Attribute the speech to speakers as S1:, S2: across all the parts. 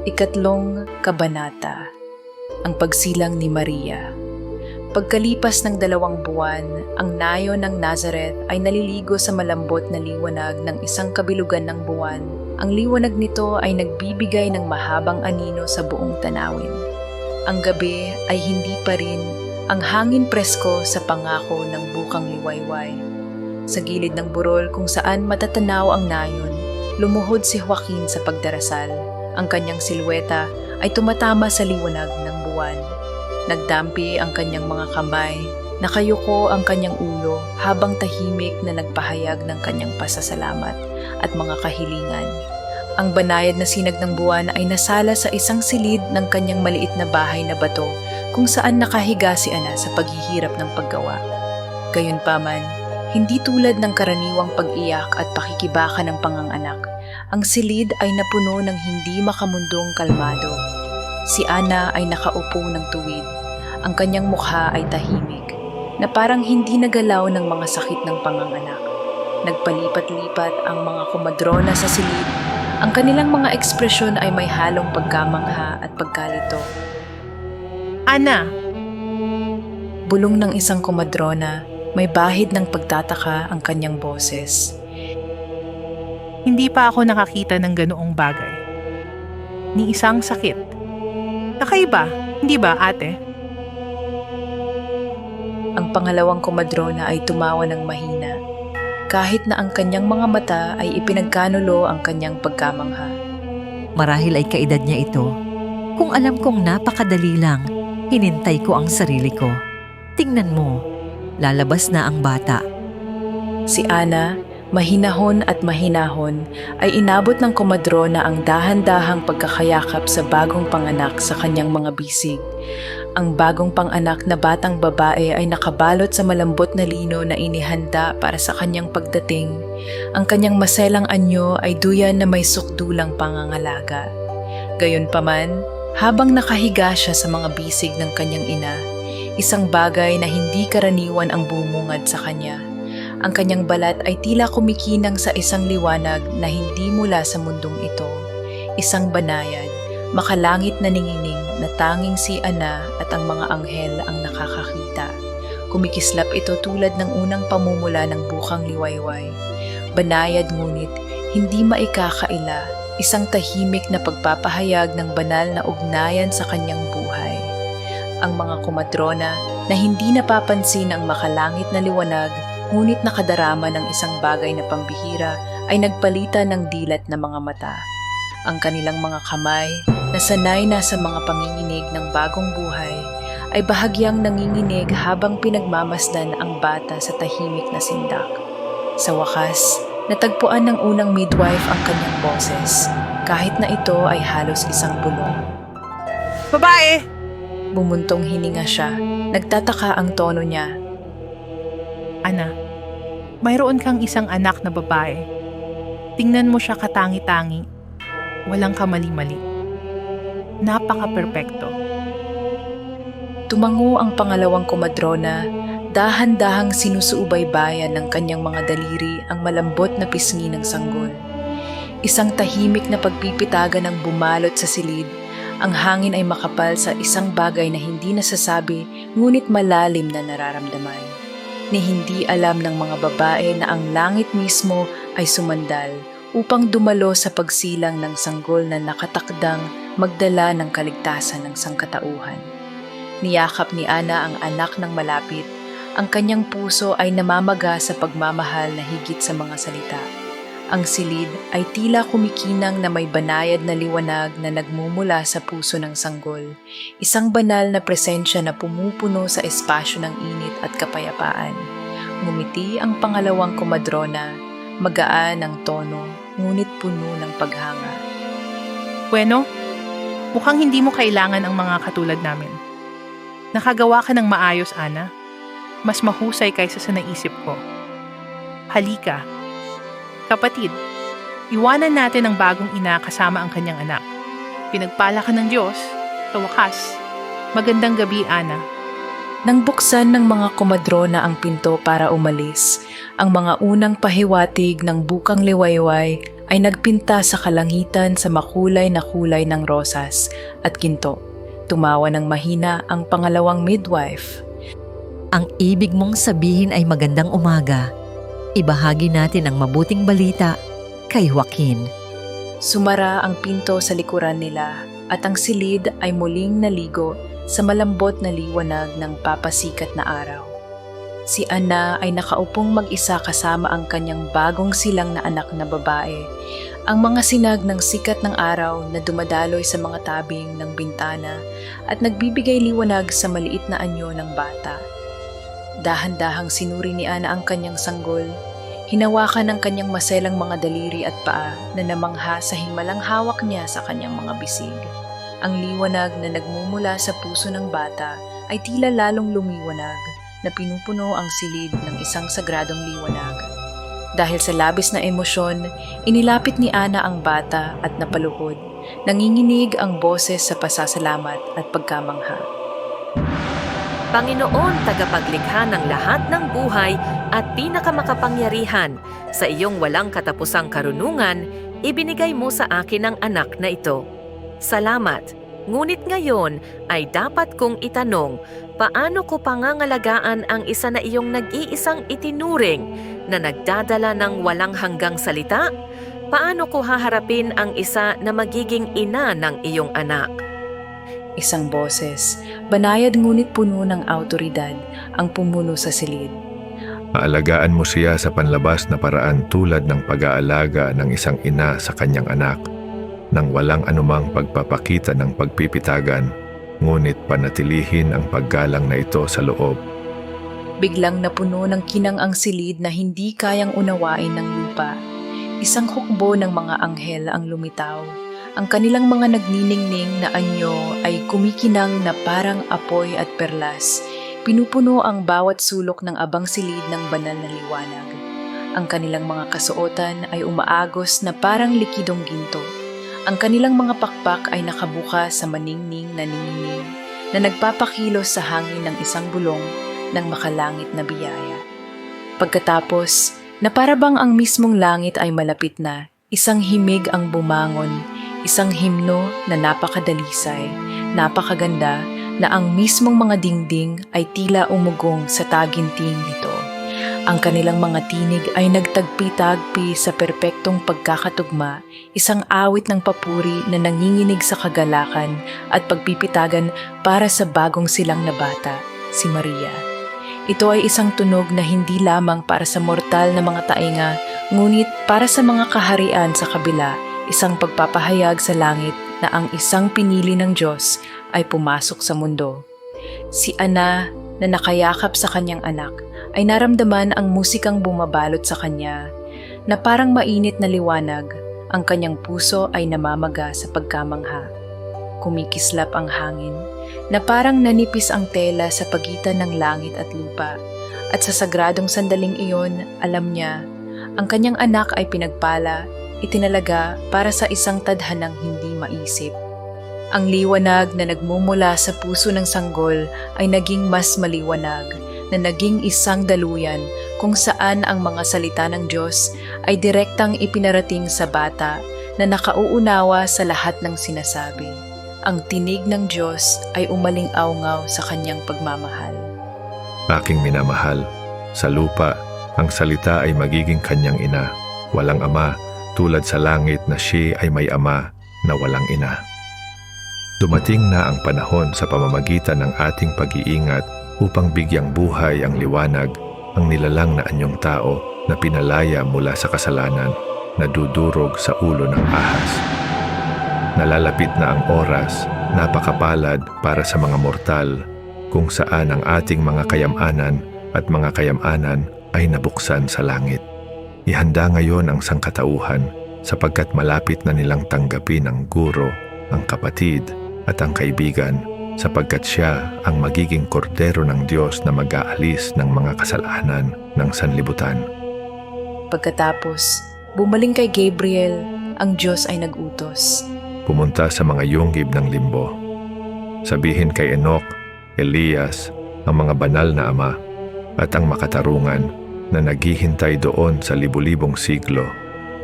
S1: Ikatlong Kabanata. Ang pagsilang ni Maria. Pagkalipas ng 2 buwan, ang nayon ng Nazareth ay naliligo sa malambot na liwanag ng isang kabilugan ng buwan. Ang liwanag nito ay nagbibigay ng mahabang anino sa buong tanawin. Ang gabi ay hindi pa rin, ang hangin presko sa pangako ng bukang liwayway. Sa gilid ng burol kung saan matatanaw ang nayon, lumuhod si Joaquin sa pagdarasal. Ang kanyang silweta ay tumatama sa liwanag ng buwan. Nagdampi ang kanyang mga kamay, nakayuko ang kanyang ulo habang tahimik na nagpahayag ng kanyang pasasalamat at mga kahilingan. Ang banayad na sinag ng buwan ay nasala sa isang silid ng kanyang maliit na bahay na bato kung saan nakahiga si Ana sa paghihirap ng paggawa. Gayunpaman, hindi tulad ng karaniwang pag-iyak at pakikibaka ng panganganak, ang silid ay napuno ng hindi makamundong kalmado. Si Ana ay nakaupo ng tuwid. Ang kanyang mukha ay tahimik, na parang hindi nagalaw ng mga sakit ng panganganak. Nagpalipat-lipat ang mga komadrona sa silid. Ang kanilang mga ekspresyon ay may halong pagkamangha at pagkalito.
S2: Ana!
S1: Bulong ng isang komadrona, may bahid ng pagtataka ang kanyang boses.
S2: Hindi pa ako nakakita ng ganoong bagay. Ni isang sakit. Kakaiba, hindi ba ate?
S1: Ang pangalawang komadrona ay tumawa ng mahina, kahit na ang kanyang mga mata ay ipinagkanulo ang kanyang pagkamangha.
S3: Marahil ay kaedad niya ito. Kung alam kong napakadali lang, hinintay ko ang sarili ko. Tingnan mo, lalabas na ang bata.
S1: Si Ana, mahinahon at mahinahon, ay inabot ng komadrona ang dahan-dahang pagkakayakap sa bagong panganak sa kanyang mga bisig. Ang bagong panganak na batang babae ay nakabalot sa malambot na lino na inihanda para sa kanyang pagdating. Ang kanyang maselang anyo ay duyan na may sukdulang pangangalaga. Gayunpaman, habang nakahiga siya sa mga bisig ng kanyang ina, isang bagay na hindi karaniwan ang bumungad sa kanya. Ang kanyang balat ay tila kumikinang sa isang liwanag na hindi mula sa mundong ito. Isang banayad, makalangit na ningining na tanging si Ana at ang mga anghel ang nakakakita. Kumikislap ito tulad ng unang pamumula ng bukang liwayway. Banayad ngunit hindi maikakaila, isang tahimik na pagpapahayag ng banal na ugnayan sa kanyang buhay. Ang mga komadrona na hindi napapansin ang makalangit na liwanag ngunit nakadarama ng isang bagay na pambihira ay nagpalitan ng dilat na mga mata. Ang kanilang mga kamay na sanay na sa mga panginginig ng bagong buhay ay bahagyang nanginginig habang pinagmamasdan ang bata sa tahimik na sindak. Sa wakas, natagpuan ng unang midwife ang kanyang boses, kahit na ito ay halos isang bulong.
S2: Babae!
S1: Bumuntong hininga siya, nagtataka ang tono niya.
S2: Ana, mayroon kang isang anak na babae. Tingnan mo siya katangi-tangi. Walang kamali-mali. Napaka-perpekto.
S1: Tumango ang pangalawang komadrona, dahan-dahang sinusuubaybayan ng kanyang mga daliri ang malambot na pisngi ng sanggol. Isang tahimik na pagpipitagan ang bumalot sa silid. Ang hangin ay makapal sa isang bagay na hindi nasasabi ngunit malalim na nararamdaman. Ni hindi alam ng mga babae na ang langit mismo ay sumandal upang dumalo sa pagsilang ng sanggol na nakatakdang magdala ng kaligtasan ng sangkatauhan. Niyakap ni Ana ang anak ng malapit. Ang kanyang puso ay namamaga sa pagmamahal na higit sa mga salita. Ang silid ay tila kumikinang na may banayad na liwanag na nagmumula sa puso ng sanggol. Isang banal na presensya na pumupuno sa espasyo ng init at kapayapaan. Ngumiti ang pangalawang komadrona, magaan ang tono, ngunit puno ng paghanga.
S2: Bueno, mukhang hindi mo kailangan ang mga katulad namin. Nakagawa ka ng maayos, Ana. Mas mahusay kaysa sa naisip ko. Halika. Kapatid, iwanan natin ang bagong ina kasama ang kanyang anak. Pinagpala ka ng Diyos. Sa wakas, magandang gabi, Ana.
S1: Nang buksan ng mga komadrona ang pinto para umalis, ang mga unang pahiwatig ng bukang liwayway ay nagpinta sa kalangitan sa makulay na kulay ng rosas at ginto. Tumawa ng mahina ang pangalawang midwife.
S3: Ang ibig mong sabihin ay magandang umaga. Ibahagi natin ang mabuting balita kay Joaquin.
S1: Sumara ang pinto sa likuran nila at ang silid ay muling naligo sa malambot na liwanag ng papasikat na araw. Si Ana ay nakaupong mag-isa kasama ang kanyang bagong silang na anak na babae. Ang mga sinag ng sikat ng araw na dumadaloy sa mga tabing ng bintana at nagbibigay liwanag sa maliit na anyo ng bata. Dahan-dahang sinuri ni Ana ang kanyang sanggol. Hinawakan ang kanyang maselang mga daliri at paa na namangha sa himalang hawak niya sa kanyang mga bisig. Ang liwanag na nagmumula sa puso ng bata ay tila lalong lumiwanag na pinupuno ang silid ng isang sagradong liwanag. Dahil sa labis na emosyon, inilapit ni Ana ang bata at napaluhod. Nanginginig ang boses sa pasasalamat at pagkamangha.
S4: Panginoon, tagapaglikha ng lahat ng buhay at pinakamakapangyarihan, sa iyong walang katapusang karunungan, ibinigay mo sa akin ang anak na ito. Salamat. Ngunit ngayon ay dapat kong itanong, paano ko pangangalagaan ang isa na iyong nag-iisang itinuring na nagdadala ng walang hanggang salita? Paano ko haharapin ang isa na magiging ina ng iyong anak?
S1: Isang boses, banayad ngunit puno ng awtoridad, ang pumuno sa silid.
S5: Aalagaan mo siya sa panlabas na paraan tulad ng pag-aalaga ng isang ina sa kanyang anak, nang walang anumang pagpapakita ng pagpipitagan, ngunit panatilihin ang paggalang na ito sa loob.
S1: Biglang napuno ng kinang ang silid na hindi kayang unawain ng lupa. Isang hukbo ng mga anghel ang lumitaw. Ang kanilang mga nagniningning na anyo ay kumikinang na parang apoy at perlas. Pinupuno ang bawat sulok ng abang silid ng banal na liwanag. Ang kanilang mga kasuotan ay umaagos na parang likidong ginto. Ang kanilang mga pakpak ay nakabuka sa maningning na ningning na nagpapakilos sa hangin ng isang bulong ng makalangit na biyaya. Pagkatapos, na parabang ang mismong langit ay malapit na, isang himig ang bumangon, isang himno na napakadalisay, napakaganda, na ang mismong mga dingding ay tila umugong sa taginting nito. Ang kanilang mga tinig ay nagtagpi-tagpi sa perpektong pagkakatugma, isang awit ng papuri na nanginginig sa kagalakan at pagpipitagan para sa bagong silang na bata, si Maria. Ito ay isang tunog na hindi lamang para sa mortal na mga tainga, ngunit para sa mga kaharian sa kabila, isang pagpapahayag sa langit na ang isang pinili ng Diyos ay pumasok sa mundo. Si Ana na nakayakap sa kanyang anak ay naramdaman ang musikang bumabalot sa kanya na parang mainit na liwanag. Ang kanyang puso ay namamaga sa pagkamangha. Kumikislap ang hangin na parang nanipis ang tela sa pagitan ng langit at lupa. At sa sagradong sandaling iyon, alam niya, ang kanyang anak ay pinagpala, itinalaga para sa isang tadhanang hindi maisip. Ang liwanag na nagmumula sa puso ng sanggol ay naging mas maliwanag, na naging isang daluyan kung saan ang mga salita ng Diyos ay direktang ipinarating sa bata na nakauunawa sa lahat ng sinasabi. Ang tinig ng Diyos ay umaling-awngaw sa kanyang pagmamahal.
S5: Aking minamahal, sa lupa, ang salita ay magiging kanyang ina. Walang ama, tulad sa langit na siya ay may ama na walang ina. Dumating na ang panahon sa pamamagitan ng ating pag-iingat upang bigyang buhay ang liwanag, ang nilalang na anyong tao na pinalaya mula sa kasalanan, na dudurog sa ulo ng ahas. Nalalapit na ang oras, napakapalad para sa mga mortal, kung saan ang ating mga kayamanan at mga kayamanan ay nabuksan sa langit. Ihanda ngayon ang sangkatauhan sapagkat malapit na nilang tanggapin ang guro, ang kapatid at ang kaibigan, sapagkat siya ang magiging kordero ng Diyos na mag-aalis ng mga kasalanan ng sanlibutan.
S1: Pagkatapos, bumaling kay Gabriel, ang Diyos ay nag-utos.
S5: Pumunta sa mga yunggib ng limbo. Sabihin kay Enoch, Elias ang mga banal na ama, at ang makatarungan na naghihintay doon sa libu-libong siglo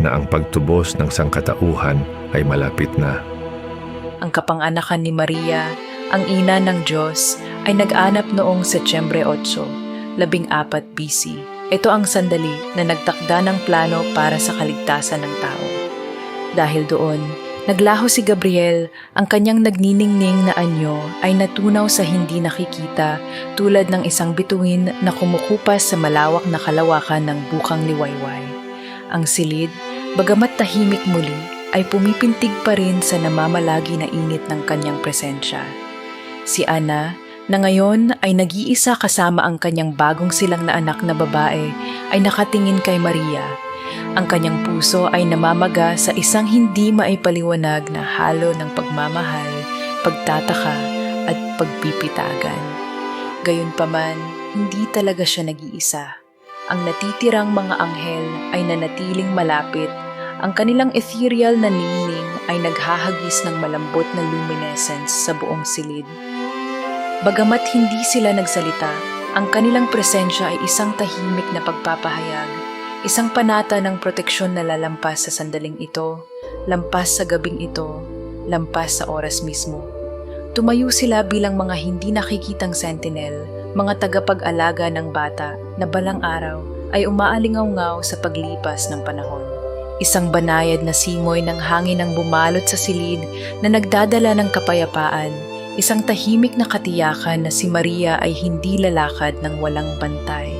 S5: na ang pagtubos ng sangkatauhan ay malapit na.
S1: Ang kapanganakan ni Maria, ang ina ng Diyos, ay nag-anap noong Setyembre 8, 14 BC. Ito ang sandali na nagtakda ng plano para sa kaligtasan ng tao. Dahil doon, naglaho si Gabriel, ang kanyang nagniningning na anyo ay natunaw sa hindi nakikita tulad ng isang bituin na kumukupas sa malawak na kalawakan ng bukang liwayway. Ang silid, bagamat tahimik muli, ay pumipintig pa rin sa namamalagi na init ng kanyang presensya. Si Ana, na ngayon ay nag-iisa kasama ang kanyang bagong silang na anak na babae, ay nakatingin kay Maria. Ang kanyang puso ay namamaga sa isang hindi maipaliwanag na halo ng pagmamahal, pagtataka at pagpipitagan. Gayunpaman, hindi talaga siya nag-iisa. Ang natitirang mga anghel ay nanatiling malapit. Ang kanilang ethereal na ningning ay naghahagis ng malambot na luminescence sa buong silid. Bagamat hindi sila nagsalita, ang kanilang presensya ay isang tahimik na pagpapahayag, isang panata ng proteksyon na lalampas sa sandaling ito, lampas sa gabing ito, lampas sa oras mismo. Tumayo sila bilang mga hindi nakikitang sentinel, mga tagapag-alaga ng bata na balang araw ay umaalingaw-ngaw sa paglipas ng panahon. Isang banayad na simoy ng hangin ang bumalot sa silid na nagdadala ng kapayapaan, isang tahimik na katiyakan na si Maria ay hindi lalakad ng walang bantay.